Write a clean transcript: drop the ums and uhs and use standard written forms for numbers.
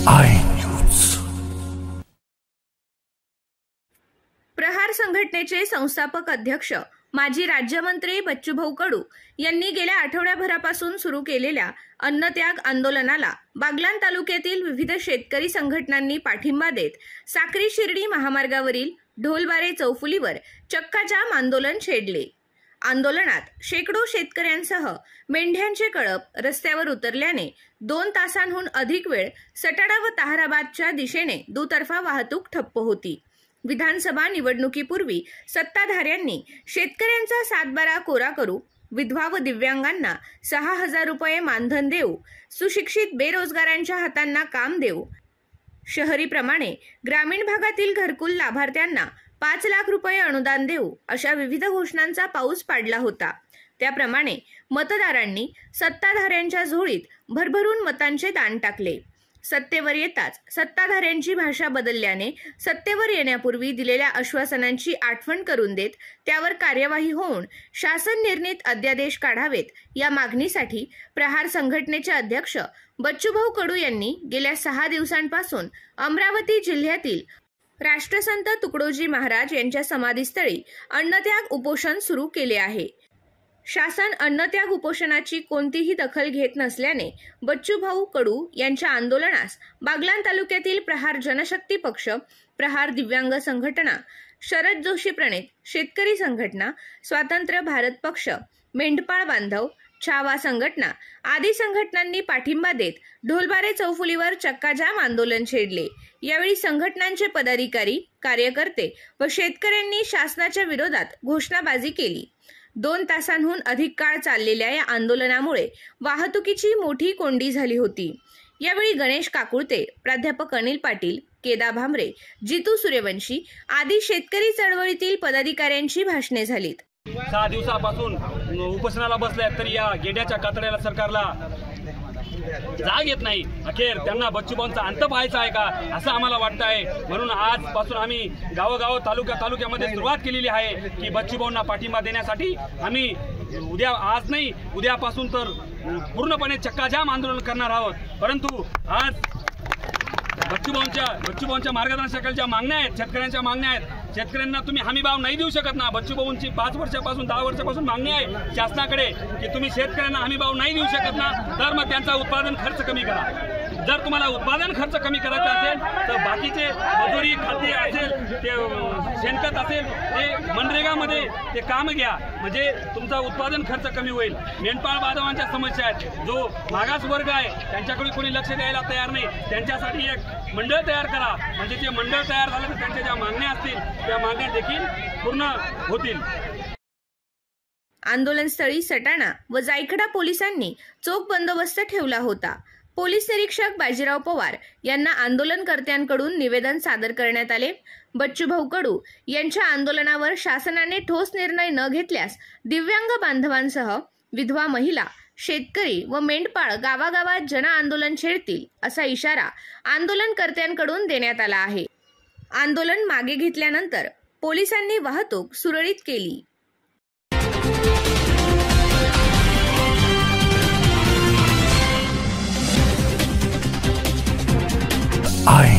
I news. प्रहार संघटनेचे संस्थापक अध्यक्ष माजी राज्यमंत्री बच्चूभाऊ कडू यांनी गेल्या आठवड्याभरापासून सुरू केलेल्या अन्नत्याग आंदोलनाला बागलाण तालुक्यातील विविध शेतकरी संघटनांनी पाठिंबा देत साक्री शिर्डी महामार्गावरील ढोलबारे चौफुलीवर चक्काजाम आंदोलन छेडले. आंदोलनात शेकडो शेतकऱ्यांसह मेंढ्यांचे कळप रस्त्यावर उतरल्याने 2 तासांहून अधिक वेळ सटाणा व ताहराबादच्या दिशेने दुतर्फा वाहतूक ठप्प होती. विधानसभा निवडणुकीपूर्वी सत्ताधाऱ्यांनी शेतकऱ्यांचा 7/12 कोरा करू, विधवा व दिव्यांगांना 6,000 रुपये मानधन देऊ, सुशिक्षित बेरोजगारांच्या हातांना काम देऊ, शहरीप्रमाणे ग्रामीण भागातील घरकुल लाभार्थ्यांना 5 लाख रुपये अनुदान देऊ अशा विविध घोषणांचा पाऊस पाडला होता. त्याप्रमाणे मतदारांनी सत्ताधाऱ्यांच्या झोळीत भरभरून मतांचे दान टाकले. सत्तेवर येताच सत्ताधाऱ्यांची भाषा बदलल्याने सत्तेवर येण्यापूर्वी दिलेल्या आश्वासनांची आठवण करून देत त्यावर कार्यवाही होऊन शासन निर्णित अध्यादेश काढावेत या मागणीसाठी प्रहार संघटनेचे अध्यक्ष बच्चूभाऊ कडू यांनी गेल्या 6 दिवसांपासून अमरावती जिल्ह्यातील राष्ट्रसंत तुकडोजी महाराज यांच्या समाधीस्थळी अन्नत्याग उपोषण सुरू केले आहे. शासन अन्नत्याग उपोषणाची कोणतीही दखल घेत नसल्याने बच्चूभाऊ कडू यांच्या आंदोलनास बागलाण तालुक्यातील प्रहार जनशक्ती पक्ष, प्रहार दिव्यांग संघटना, शरद जोशी प्रणित शेतकरी संघटना, स्वातंत्र्य भारत पक्ष, मेंढपाळ बांधव, छावा संघटना आदी संघटनांनी पाठिंबा देत ढोलबारे चौफुलीवर चक्काजाम आंदोलन छेडले. यावेळी संघटनांचे पदाधिकारी, कार्यकर्ते व शेतकऱ्यांनी शासनाच्या विरोधात घोषणाबाजी केली. 2 तासांहून अधिक काळ चाललेल्या या आंदोलनामुळे वाहतुकीची मोठी कोंडी झाली होती. यावेळी गणेश काकुळते, प्राध्यापक अनिल पाटील, केदा भामरे, जितू सूर्यवंशी आदी शेतकरी चळवळीतील पदाधिकाऱ्यांची भाषणे झालीत. 6 दिवसापासून उपोषणाला बसले तरी या गेड्याच्या कातड्याला सरकारला जाग येत नाही. अखेर त्यांना बच्चूभाऊंचा अंत पाहायचा आहे का असं आम्हाला वाटतं आहे. म्हणून आजपासून आम्ही गावोगाव तालुक्यामध्ये सुरुवात केलेली आहे की बच्चूभाऊंना पाठिंबा देण्यासाठी आम्ही आज नाही उद्यापासून तर पूर्णपणे चक्काजाम आंदोलन करणार आहोत. परंतु आज बच्चूभाऊंच्या मार्गदर्शनाखाली ज्या मागण्या आहेत, शेतकऱ्यांच्या मागण्या आहेत, शेतकऱ्यांना तुम्ही हमी भाव नाही देऊ शकत ना. बच्चूभाऊंची 5 वर्षापासून 10 वर्षापासून मागणी आहे शासनाकडे की तुम्ही शेतकऱ्यांना हमी भाव नाही देऊ शकत ना, तर मग त्यांचा उत्पादन खर्च कमी करा. जर तुम्हाला उत्पादन खर्च कमी करायचा असेल तर बाकीचे मजुरी खाते असेल, ते शेणखत असेल, ते मनरेगामध्ये ते काम घ्या, म्हणजे तुमचा उत्पादन खर्च कमी होईल. मेंढपाळ बांधवांच्या समस्या आहेत, जो मागास वर्ग आहे त्यांच्याकडे कोणी लक्ष द्यायला तयार नाही, त्यांच्यासाठी एक मंडळ तयार करा. म्हणजे ते मंडळ तयार झालं तर त्यांच्या ज्या मागण्या असतील त्या मागण्या देखील पूर्ण होतील. आंदोलनस्थळी सटाणा व जायखडा पोलिसांनी चोख बंदोबस्त ठेवला होता. पोलीस निरीक्षक बाजीराव पवार यांना आंदोलनकर्त्यांकडून निवेदन सादर करण्यात आले. बच्चूभाऊ कडू यांच्या आंदोलनावर शासनाने ठोस निर्णय न घेतल्यास दिव्यांग बांधवांसह विधवा महिला, शेतकरी व मेंढपाळ गावागावात जन आंदोलन छेडतील असा इशारा आंदोलनकर्त्यांकडून देण्यात आला आहे. आंदोलन मागे घेतल्यानंतर पोलिसांनी वाहतूक सुरळीत केली. आय